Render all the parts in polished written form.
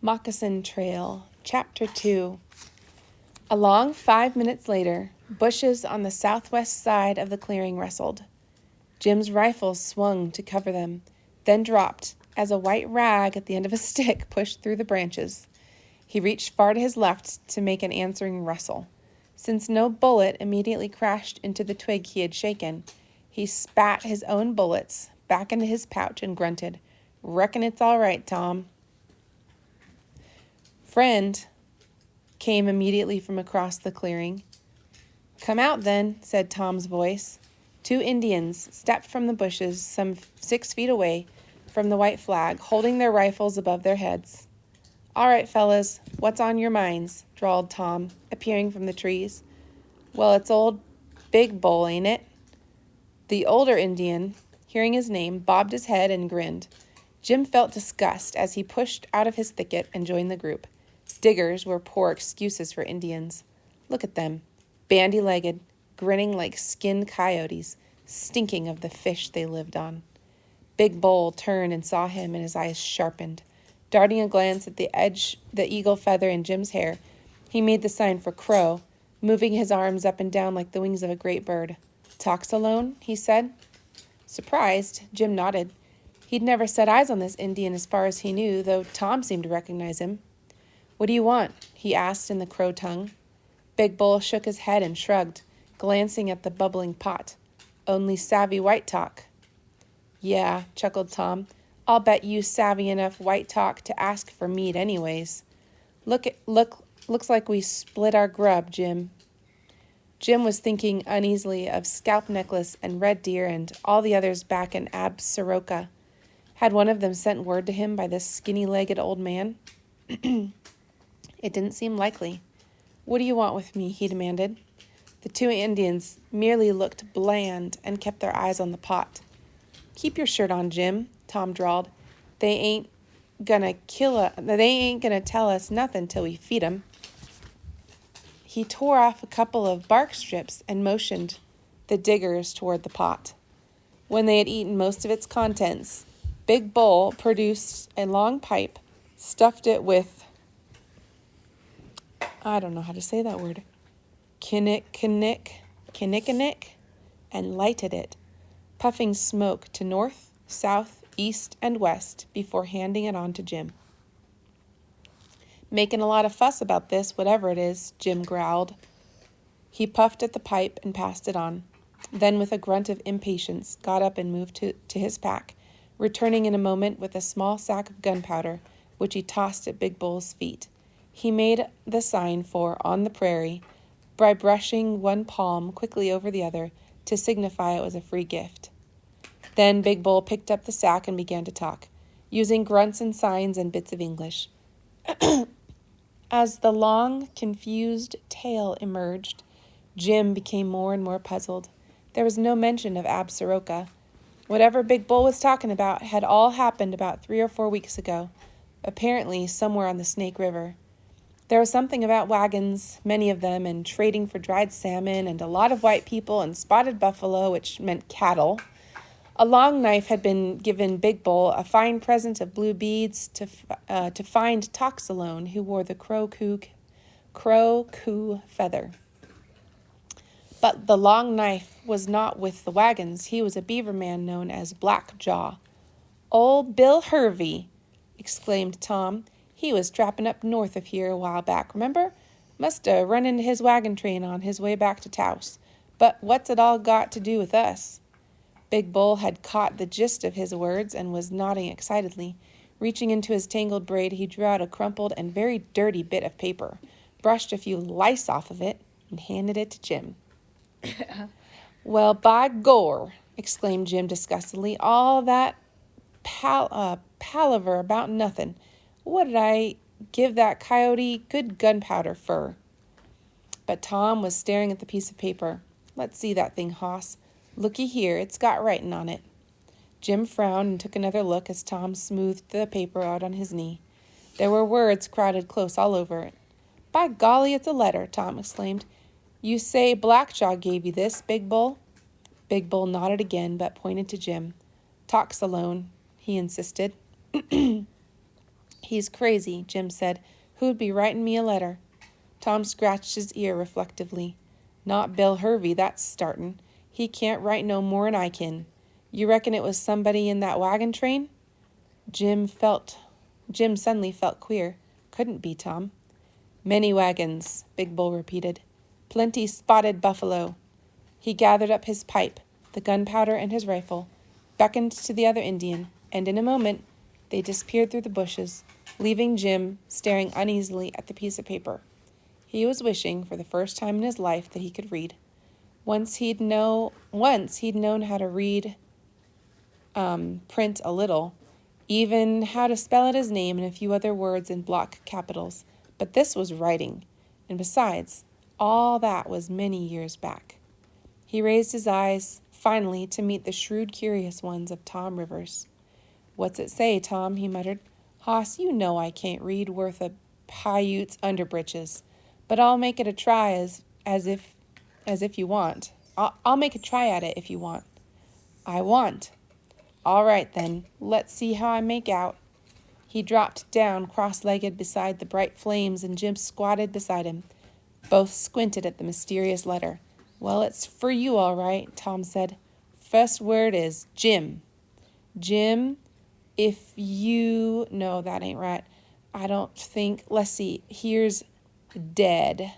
Moccasin Trail, Chapter 2. A long 5 minutes later, bushes on the southwest side of the clearing rustled. Jim's rifle swung to cover them, then dropped as a white rag at the end of a stick pushed through the branches. He reached far to his left to make an answering rustle. Since no bullet immediately crashed into the twig he had shaken, he spat his own bullets back into his pouch and grunted, "Reckon it's all right, Tom." "Friend," came immediately from across the clearing. "Come out then," said Tom's voice. 2 Indians stepped from the bushes some 6 feet away from the white flag, holding their rifles above their heads. "All right, fellas, what's on your minds?" drawled Tom, appearing from the trees. "Well, it's old Big Bull, ain't it?" The older Indian, hearing his name, bobbed his head and grinned. Jim felt disgust as he pushed out of his thicket and joined the group. Diggers were poor excuses for Indians. Look at them, bandy-legged, grinning like skinned coyotes, stinking of the fish they lived on. Big Bull turned and saw him, and his eyes sharpened. Darting a glance at the eagle feather in Jim's hair, he made the sign for Crow, moving his arms up and down like the wings of a great bird. "Talks alone?" he said. Surprised, Jim nodded. He'd never set eyes on this Indian as far as he knew, though Tom seemed to recognize him. "What do you want?" he asked in the Crow tongue. Big Bull shook his head and shrugged, glancing at the bubbling pot. "Only savvy white talk." "Yeah," chuckled Tom. "I'll bet you savvy enough white talk to ask for meat anyways. Looks like we split our grub, Jim." Jim was thinking uneasily of Scalp Necklace and Red Deer and all the others back in Absaroka. Had one of them sent word to him by this skinny-legged old man? It didn't seem likely. "What do you want with me?" he demanded. The 2 Indians merely looked bland and kept their eyes on the pot. "Keep your shirt on, Jim," Tom drawled. They ain't gonna tell us nothing till we feed 'em." He tore off a couple of bark strips and motioned the diggers toward the pot. When they had eaten most of its contents, Big Bull produced a long pipe, stuffed it with, I don't know how to say that word, kinnikinnick, and lighted it, puffing smoke to north, south, east, and west before handing it on to Jim. "Making a lot of fuss about this, whatever it is," Jim growled. He puffed at the pipe and passed it on. Then, with a grunt of impatience, got up and moved to his pack, returning in a moment with a small sack of gunpowder, which he tossed at Big Bull's feet. He made the sign for "on the prairie" by brushing one palm quickly over the other to signify it was a free gift. Then Big Bull picked up the sack and began to talk, using grunts and signs and bits of English. As the long, confused tale emerged, Jim became more and more puzzled. There was no mention of Absaroka. Whatever Big Bull was talking about had all happened about 3 or 4 weeks ago, apparently somewhere on the Snake River. There was something about wagons, many of them, and trading for dried salmon, and a lot of white people and spotted buffalo, which meant cattle. A long knife had been given Big Bull, a fine present of blue beads to find Talks Alone, who wore the crow-coo feather. But the long knife was not with the wagons. He was a beaver man known as Black Jaw. "Old Bill Hervey!" exclaimed Tom. "He was trapping up north of here a while back, remember? Must have run into his wagon train on his way back to Taos. But what's it all got to do with us?" Big Bull had caught the gist of his words and was nodding excitedly. Reaching into his tangled braid, he drew out a crumpled and very dirty bit of paper, brushed a few lice off of it, and handed it to Jim. "Well, by gore!" exclaimed Jim disgustedly. "All that palaver about nothing. What did I give that coyote good gunpowder for?" But Tom was staring at the piece of paper. "Let's see that thing, hoss. Looky here, it's got writing on it." Jim frowned and took another look as Tom smoothed the paper out on his knee. There were words crowded close all over it. "By golly, it's a letter," Tom exclaimed. "You say Blackjaw gave you this, Big Bull?" Big Bull nodded again, but pointed to Jim. "Talks alone," he insisted. He's crazy, Jim said. Who'd be writing me a letter? Tom scratched his ear reflectively. Not Bill Hervey, that's startin'. He can't write no more'n I can. You reckon it was somebody in that wagon train? Jim suddenly felt queer. Couldn't be, Tom. Many wagons, Big Bull repeated. Plenty spotted buffalo. He gathered up his pipe, the gunpowder and his rifle, beckoned to the other Indian, and in a moment they disappeared through the bushes, leaving Jim staring uneasily at the piece of paper. He was wishing, for the first time in his life, that he could read. Once he'd known how to read, print a little, even how to spell out his name and a few other words in block capitals. But this was writing, and besides, all that was many years back. He raised his eyes, finally, to meet the shrewd, curious ones of Tom Rivers. "What's it say, Tom?" he muttered. "Hoss, you know I can't read worth a Paiute's underbritches, but I'll make it a try as if you want. I'll make a try at it if you want." "I want." "All right, then. Let's see how I make out." He dropped down cross-legged beside the bright flames, and Jim squatted beside him. Both squinted at the mysterious letter. "Well, it's for you, all right," Tom said. "First word is Jim. Jim, if you... No, that ain't right. I don't think... Let's see. Here's dead."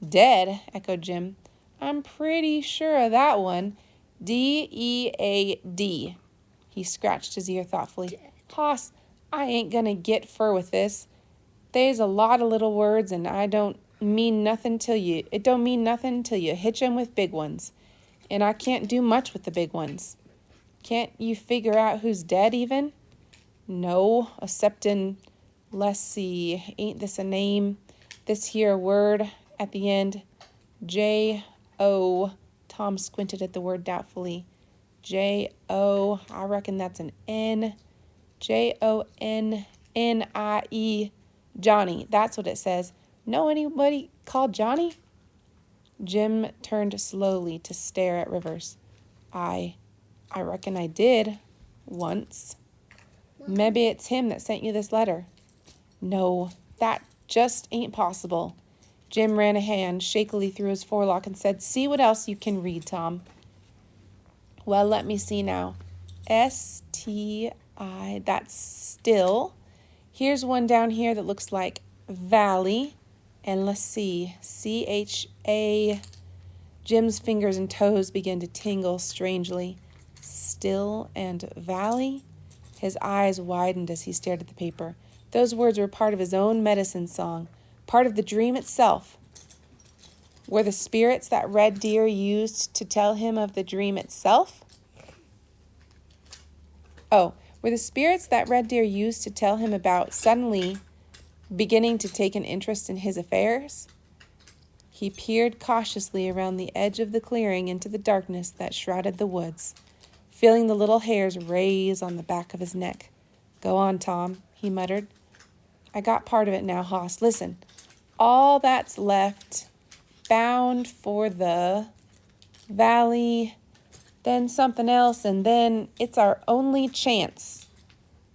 "Dead?" echoed Jim. "I'm pretty sure of that one. D-E-A-D. He scratched his ear thoughtfully. "Hoss, I ain't gonna get fur with this. They's a lot of little words, and it don't mean nothing till you hitch 'em with big ones. And I can't do much with the big ones. Can't you figure out who's dead, even?" "No, exceptin', let's see, ain't this a name? This here word at the end. J-O." Tom squinted at the word doubtfully. J-O, I reckon that's an N. J-O-N-N-I-E. Johnny, that's what it says. Know anybody called Johnny? Jim turned slowly to stare at Rivers. I reckon I did. Once. Maybe it's him that sent you this letter." "No, that just ain't possible." Jim ran a hand shakily through his forelock and said, "See what else you can read, Tom." "Well, let me see now. S-T-I, that's still. Here's one down here that looks like valley. And let's see, C-H-A. Jim's fingers and toes began to tingle strangely. Still and valley? His eyes widened as he stared at the paper. Those words were part of his own medicine song, part of the dream itself. Were the spirits that Red Deer used to tell him of the dream itself? Were the spirits that Red Deer used to tell him about suddenly beginning to take an interest in his affairs? He peered cautiously around the edge of the clearing into the darkness that shrouded the woods, feeling the little hairs raise on the back of his neck. "Go on, Tom," he muttered. "I got part of it now, Hoss. Listen. All that's left, bound for the valley, then something else, and then it's our only chance.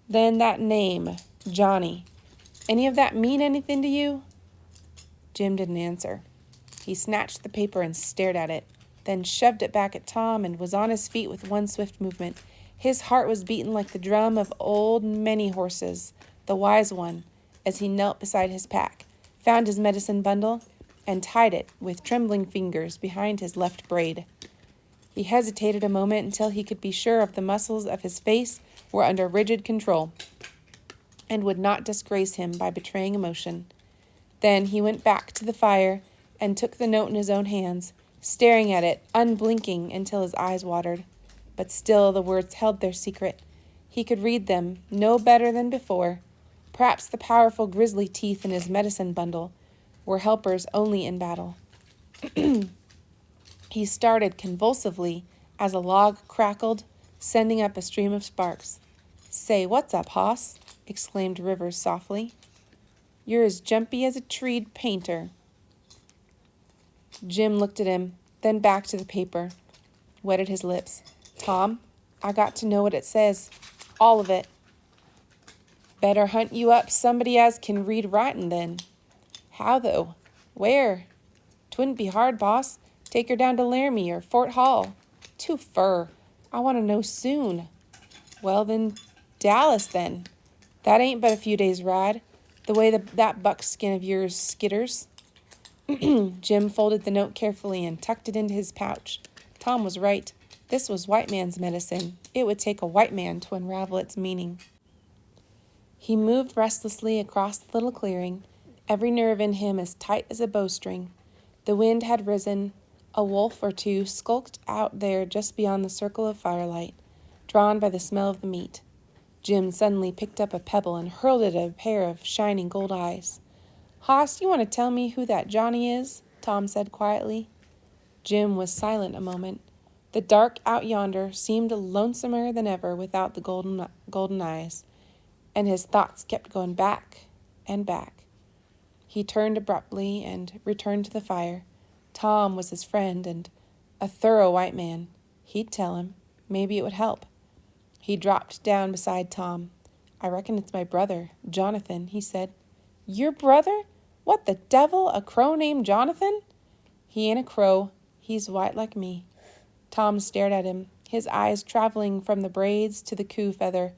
Then that name, Johnny. Any of that mean anything to you?" Jim didn't answer. He snatched the paper and stared at it, then shoved it back at Tom and was on his feet with one swift movement. His heart was beating like the drum of old Many Horses, the wise one, as he knelt beside his pack, found his medicine bundle, and tied it with trembling fingers behind his left braid. He hesitated a moment until he could be sure of the muscles of his face were under rigid control and would not disgrace him by betraying emotion. Then he went back to the fire and took the note in his own hands, staring at it, unblinking until his eyes watered. But still the words held their secret. He could read them, no better than before. Perhaps the powerful grisly teeth in his medicine bundle were helpers only in battle. He started convulsively as a log crackled, sending up a stream of sparks. "Say, what's up, Hoss?" exclaimed Rivers softly. "You're as jumpy as a treed painter." Jim looked at him, then back to the paper, wetted his lips. "Tom, I got to know what it says. All of it." Better hunt you up somebody as can read writin' then. How, though? Where? 'Twouldn't be hard, boss. Take her down to Laramie or Fort Hall. Too fur. I want to know soon. Well, then, Dallas, then. That ain't but a few days' ride, the way that buckskin of yours skitters. Jim folded the note carefully and tucked it into his pouch. Tom was right. This was white man's medicine. It would take a white man to unravel its meaning. He moved restlessly across the little clearing, every nerve in him as tight as a bowstring. The wind had risen. A wolf or two skulked out there just beyond the circle of firelight, drawn by the smell of the meat. Jim suddenly picked up a pebble and hurled it at a pair of shining gold eyes. "Hoss, you want to tell me who that Johnny is?" Tom said quietly. Jim was silent a moment. The dark out yonder seemed lonesomer than ever without the golden eyes, and his thoughts kept going back and back. He turned abruptly and returned to the fire. Tom was his friend and a thorough white man. He'd tell him. Maybe it would help. He dropped down beside Tom. "I reckon it's my brother, Jonathan," he said. "Your brother? What the devil? A crow named Jonathan?" "He ain't a crow. He's white like me." Tom stared at him, his eyes traveling from the braids to the coo feather,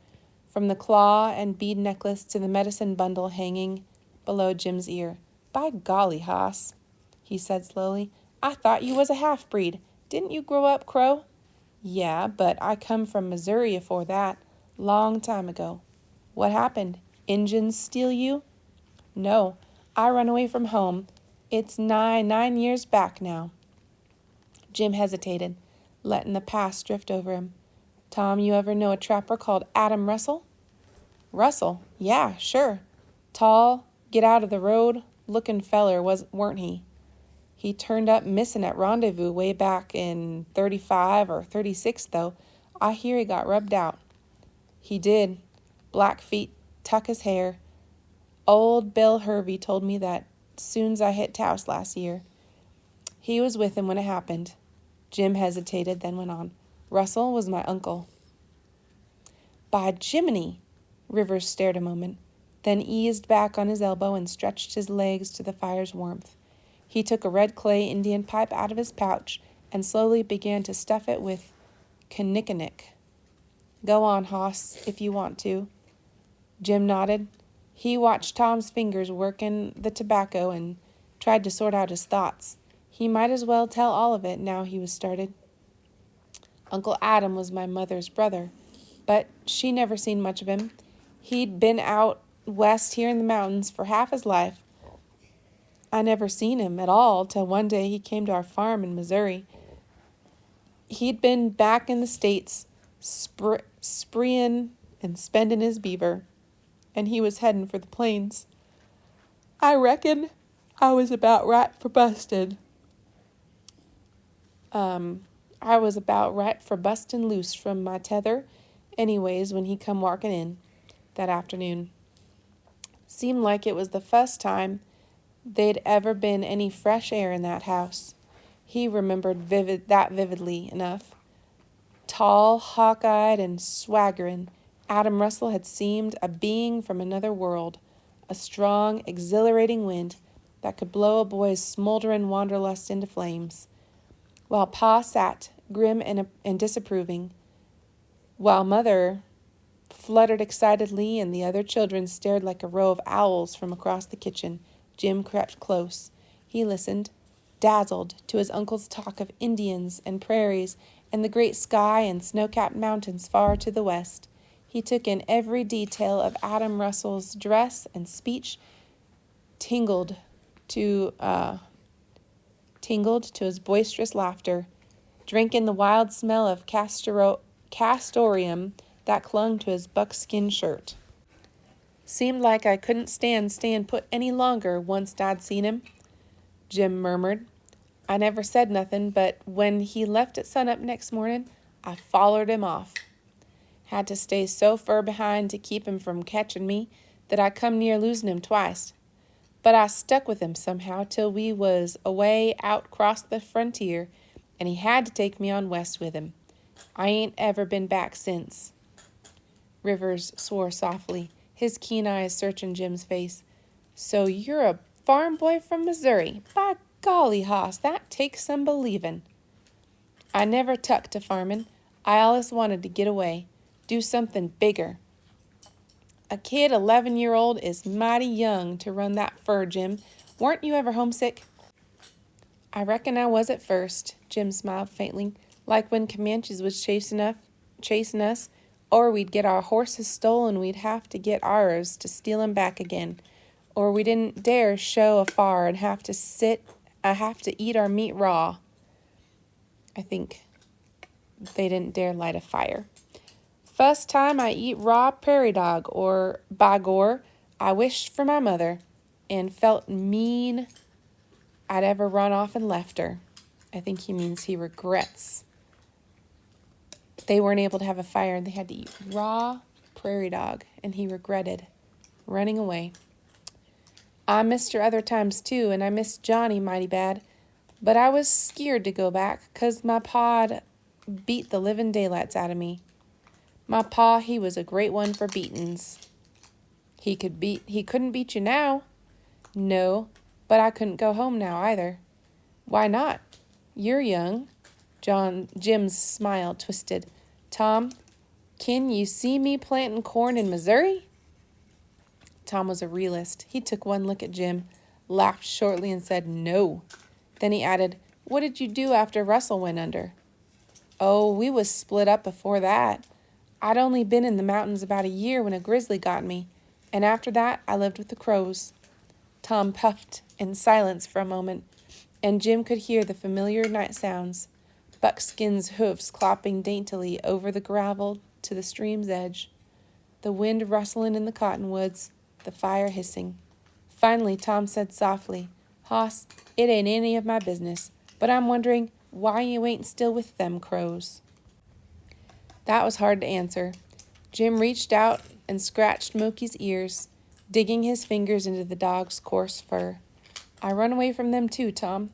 from the claw and bead necklace to the medicine bundle hanging below Jim's ear. "By golly, Hoss," he said slowly, "I thought you was a half-breed. Didn't you grow up Crow?" "Yeah, but I come from Missouri afore that, long time ago." "What happened? Injuns steal you?" "No, I run away from home. It's nigh 9 years back now." Jim hesitated, letting the past drift over him. "Tom, you ever know a trapper called Adam Russell?" "Russell? Yeah, sure. Tall, get out of the road looking feller, weren't he? He turned up missing at Rendezvous way back in 35 or 36, though. I hear he got rubbed out." "He did. Blackfeet tuck his hair. Old Bill Hervey told me that soon's I hit Taos last year. He was with him when it happened." Jim hesitated, then went on. "Russell was my uncle." "By Jiminy!" Rivers stared a moment, then eased back on his elbow and stretched his legs to the fire's warmth. He took a red clay Indian pipe out of his pouch and slowly began to stuff it with kinnikinnick. "Go on, Hoss, if you want to." Jim nodded. He watched Tom's fingers working the tobacco and tried to sort out his thoughts. He might as well tell all of it now he was started. "Uncle Adam was my mother's brother, but she never seen much of him. He'd been out west here in the mountains for half his life. I never seen him at all till one day he came to our farm in Missouri. He'd been back in the States spreeing and spending his beaver, and he was heading for the plains. I reckon I was about right for busting. Loose from my tether anyways when he come walking in that afternoon. Seemed like it was the first time they'd ever been any fresh air in that house. He remembered vividly enough. Tall, hawk-eyed, and swaggering, Adam Russell had seemed a being from another world, a strong, exhilarating wind that could blow a boy's smoldering wanderlust into flames, while Pa sat, grim and disapproving, while Mother fluttered excitedly and the other children stared like a row of owls from across the kitchen. Jim crept close. He listened, dazzled, to his uncle's talk of Indians and prairies and the great sky and snow-capped mountains far to the west. He took in every detail of Adam Russell's dress, and speech tingled to his boisterous laughter, drank in the wild smell of castoreum that clung to his buckskin shirt. "Seemed like I couldn't stand staying put any longer once I'd seen him," Jim murmured. "I never said nothing, but when he left at sunup next morning, I follered him off. Had to stay so fur behind to keep him from catching me that I come near losing him twice. But I stuck with him somehow till we was away out cross the frontier, and he had to take me on west with him. I ain't ever been back since." Rivers swore softly. his keen eyes searching Jim's face. "So you're a farm boy from Missouri. By golly, hoss, that takes some believin'." "I never tuck to farmin'. I allus wanted to get away, do something bigger." "A kid 11-year-old is mighty young to run that fur, Jim. Weren't you ever homesick?" "I reckon I was at first," Jim smiled faintly, "like when Comanches was chasing us, or we'd get our horses stolen, we'd have to get ours to steal 'em back again, or we didn't dare show afar and have to eat our meat raw." I think they didn't dare light a fire. "Fust time I eat raw prairie dog, or, by gor, I wished for my mother, and felt mean I'd ever run off and left her." I think he means he regrets they weren't able to have a fire and they had to eat raw prairie dog, and he regretted running away. "I missed her other times too, and I missed Johnny mighty bad, but I was skeered to go back, 'cause my pa'd beat the living daylights out of me. My pa, he was a great one for beatin's." He couldn't beat you now." "No, but I couldn't go home now either." "Why not? You're young." Jim's smile twisted. "Tom, kin you see me planting corn in Missouri?" Tom was a realist. He took one look at Jim, laughed shortly, and said no. Then he added, "What did you do after Russell went under?" "Oh, we was split up before that. I'd only been in the mountains about a year when a grizzly got me, and after that I lived with the crows." Tom puffed in silence for a moment, and Jim could hear the familiar night sounds, Buckskin's hoofs clopping daintily over the gravel to the stream's edge, the wind rustling in the cottonwoods, the fire hissing. Finally, Tom said softly, "Hoss, it ain't any of my business, but I'm wondering why you ain't still with them crows." That was hard to answer. Jim reached out and scratched Moki's ears, digging his fingers into the dog's coarse fur. "I run away from them too, Tom.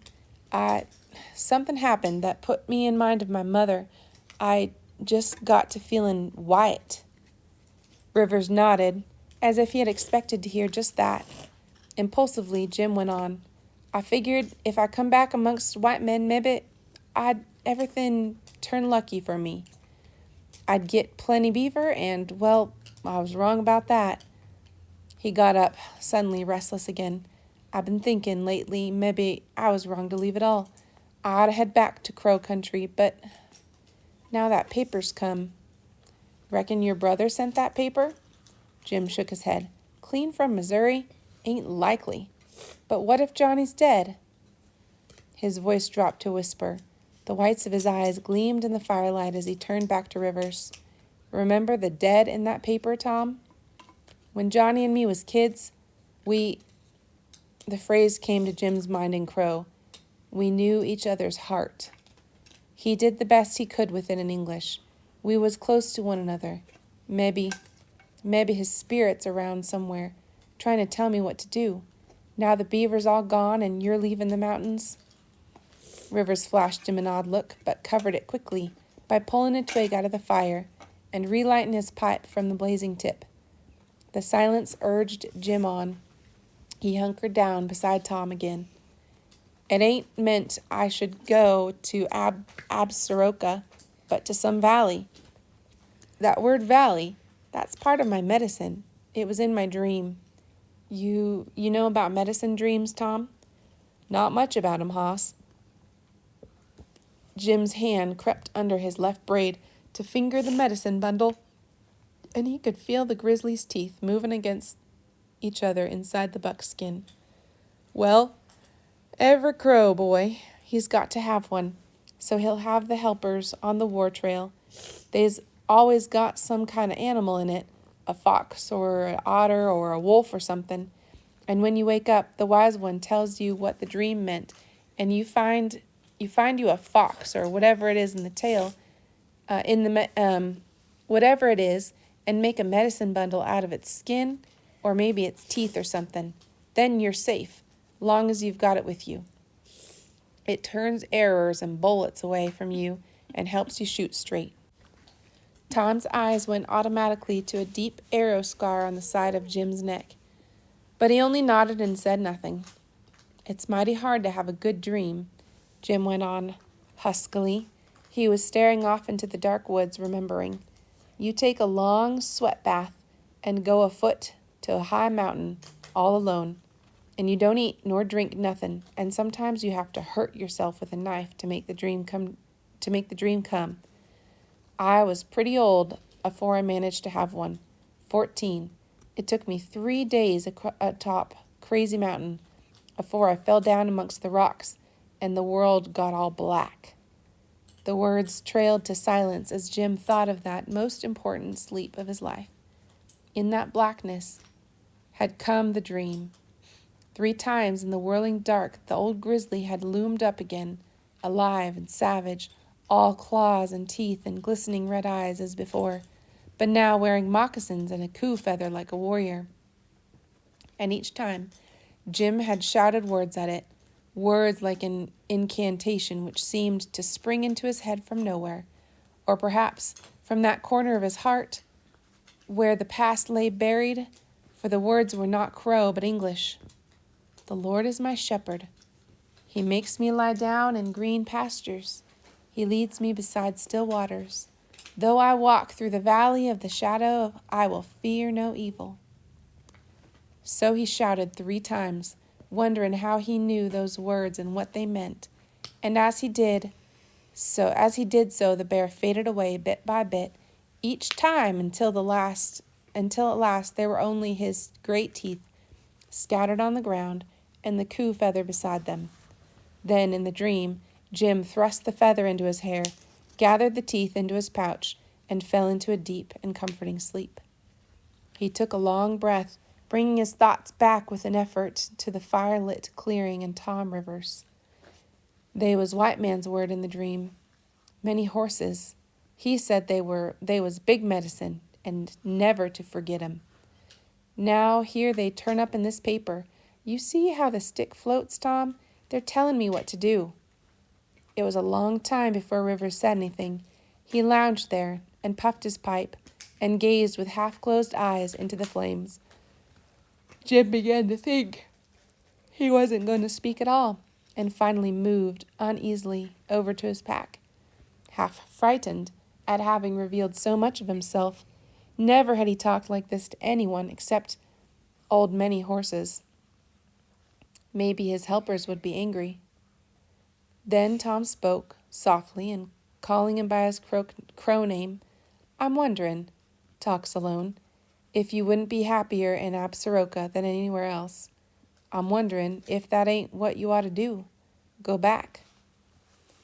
Something happened that put me in mind of my mother. I just got to feeling white." Rivers nodded, as if he had expected to hear just that. Impulsively, Jim went on, "I figured if I come back amongst white men, maybe everything turn lucky for me. I'd get plenty beaver, and, well, I was wrong about that." He got up, suddenly restless again. "I've been thinking lately maybe I was wrong to leave it all. I ought to head back to Crow Country, but now that paper's come." "Reckon your brother sent that paper?" Jim shook his head. "Clean from Missouri? Ain't likely. But what if Johnny's dead?" His voice dropped to a whisper. The whites of his eyes gleamed in the firelight as he turned back to Rivers. "Remember the dead in that paper, Tom? When Johnny and me was kids, the phrase came to Jim's mind in Crow. "We knew each other's heart." He did the best he could with it in English. "We was close to one another. Maybe his spirit's around somewhere, trying to tell me what to do. Now the beaver's all gone and you're leaving the mountains." Rivers flashed him an odd look, but covered it quickly by pulling a twig out of the fire and relighting his pipe from the blazing tip. The silence urged Jim on. He hunkered down beside Tom again. "It ain't meant I should go to Absaroka, but to some valley. That word valley, that's part of my medicine. It was in my dream." You know about medicine dreams, Tom?" "Not much about 'em, hoss." Jim's hand crept under his left braid to finger the medicine bundle, and he could feel the grizzly's teeth moving against each other inside the buckskin. "Well, every Crow boy, he's got to have one, so he'll have the helpers on the war trail. They's always got some kind of animal in it, a fox or an otter or a wolf or something. And when you wake up, the wise one tells you what the dream meant, and you find you a fox or whatever it is in the tail, whatever it is, and make a medicine bundle out of its skin, or maybe its teeth or something. Then you're safe, long as you've got it with you. It turns arrows and bullets away from you and helps you shoot straight." Tom's eyes went automatically to a deep arrow scar on the side of Jim's neck, but he only nodded and said nothing. "It's mighty hard to have a good dream," Jim went on huskily. He was staring off into the dark woods, remembering. "You take a long sweat bath and go afoot to a high mountain, all alone, and you don't eat nor drink nothing, and sometimes you have to hurt yourself with a knife to make the dream come. I was pretty old afore I managed to have one. 14. It took me 3 days atop Crazy Mountain afore I fell down amongst the rocks, and the world got all black." The words trailed to silence as Jim thought of that most important sleep of his life. In that blackness had come the dream. 3 times in the whirling dark the old grizzly had loomed up again, alive and savage, all claws and teeth and glistening red eyes as before, but now wearing moccasins and a coup feather like a warrior. And each time Jim had shouted words at it, words like an incantation which seemed to spring into his head from nowhere, or perhaps from that corner of his heart where the past lay buried, for the words were not Crow but English. "The Lord is my shepherd. He makes me lie down in green pastures. He leads me beside still waters. Though I walk through the valley of the shadow, I will fear no evil." So he shouted 3 times, wondering how he knew those words and what they meant. And as he did so, the bear faded away bit by bit, each time until at last there were only his great teeth scattered on the ground and the coup feather beside them. Then in the dream, Jim thrust the feather into his hair, gathered the teeth into his pouch, and fell into a deep and comforting sleep. He took a long breath, bringing his thoughts back with an effort to the fire-lit clearing and Tom Rivers. They was white man's word in the dream. Many horses. He said they was big medicine, and never to forget 'em. Now here they turn up in this paper. You see how the stick floats, Tom? They're telling me what to do. It was a long time before Rivers said anything. He lounged there and puffed his pipe and gazed with half-closed eyes into the flames. Jim began to think he wasn't going to speak at all, and finally moved uneasily over to his pack, half frightened at having revealed so much of himself. Never had he talked like this to anyone except old Many Horses. Maybe his helpers would be angry. Then Tom spoke, softly, and calling him by his crow name. "I'm wondering," talks alone, "if you wouldn't be happier in Absaroka than anywhere else. I'm wondering if that ain't what you ought to do. Go back."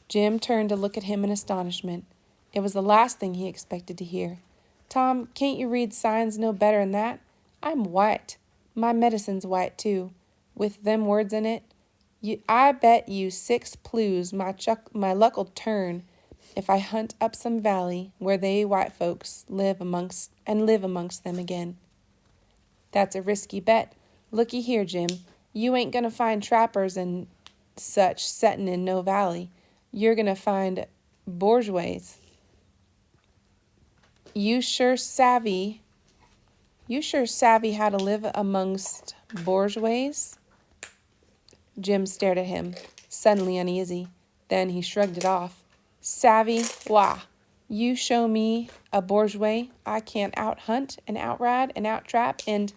Jim turned to look at him in astonishment. It was the last thing he expected to hear. "Tom, can't you read signs no better'n that? I'm white. My medicine's white, too, with them words in it. I bet you 6 plews my luck'll turn if I hunt up some valley where they white folks live amongst them again." "That's a risky bet. Looky here, Jim. You ain't gonna find trappers and such settin' in no valley. You're gonna find bourgeois. You sure savvy how to live amongst bourgeois?" Jim stared at him, suddenly uneasy. Then he shrugged it off. "Savvy? Why, you show me a bourgeois I can't out-hunt and out-ride and out-trap, and—"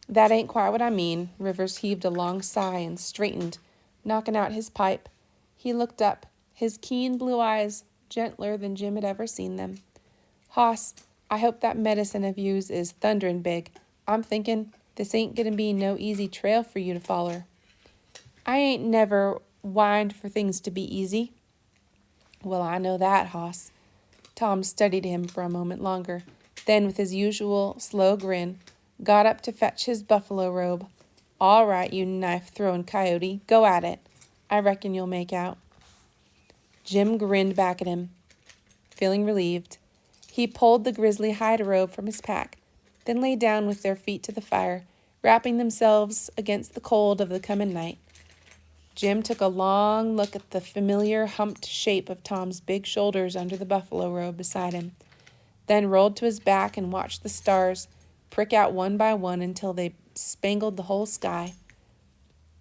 "That ain't quite what I mean." Rivers heaved a long sigh and straightened, knocking out his pipe. He looked up, his keen blue eyes gentler than Jim had ever seen them. "Hoss, I hope that medicine of yours is thunderin' big. I'm thinking this ain't gonna be no easy trail for you to foller." "I ain't never whined for things to be easy." "Well, I know that, Hoss." Tom studied him for a moment longer, then with his usual slow grin, got up to fetch his buffalo robe. "All right, you knife-throwing coyote, go at it. I reckon you'll make out." Jim grinned back at him, feeling relieved. He pulled the grizzly hide robe from his pack, then lay down with their feet to the fire, wrapping themselves against the cold of the coming night. Jim took a long look at the familiar humped shape of Tom's big shoulders under the buffalo robe beside him. then rolled to his back and watched the stars prick out one by one until they spangled the whole sky.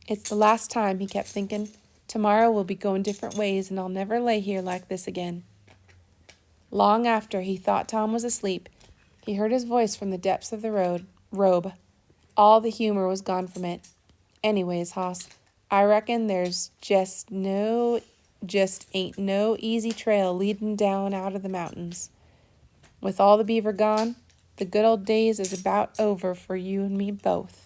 It's the last time, he kept thinking. Tomorrow we'll be going different ways, and I'll never lay here like this again. Long after he thought Tom was asleep, he heard his voice from the depths of the robe. All the humor was gone from it. Anyways, Hoss, I reckon there's just ain't no easy trail leading down out of the mountains. With all the beaver gone, the good old days is about over for you and me both.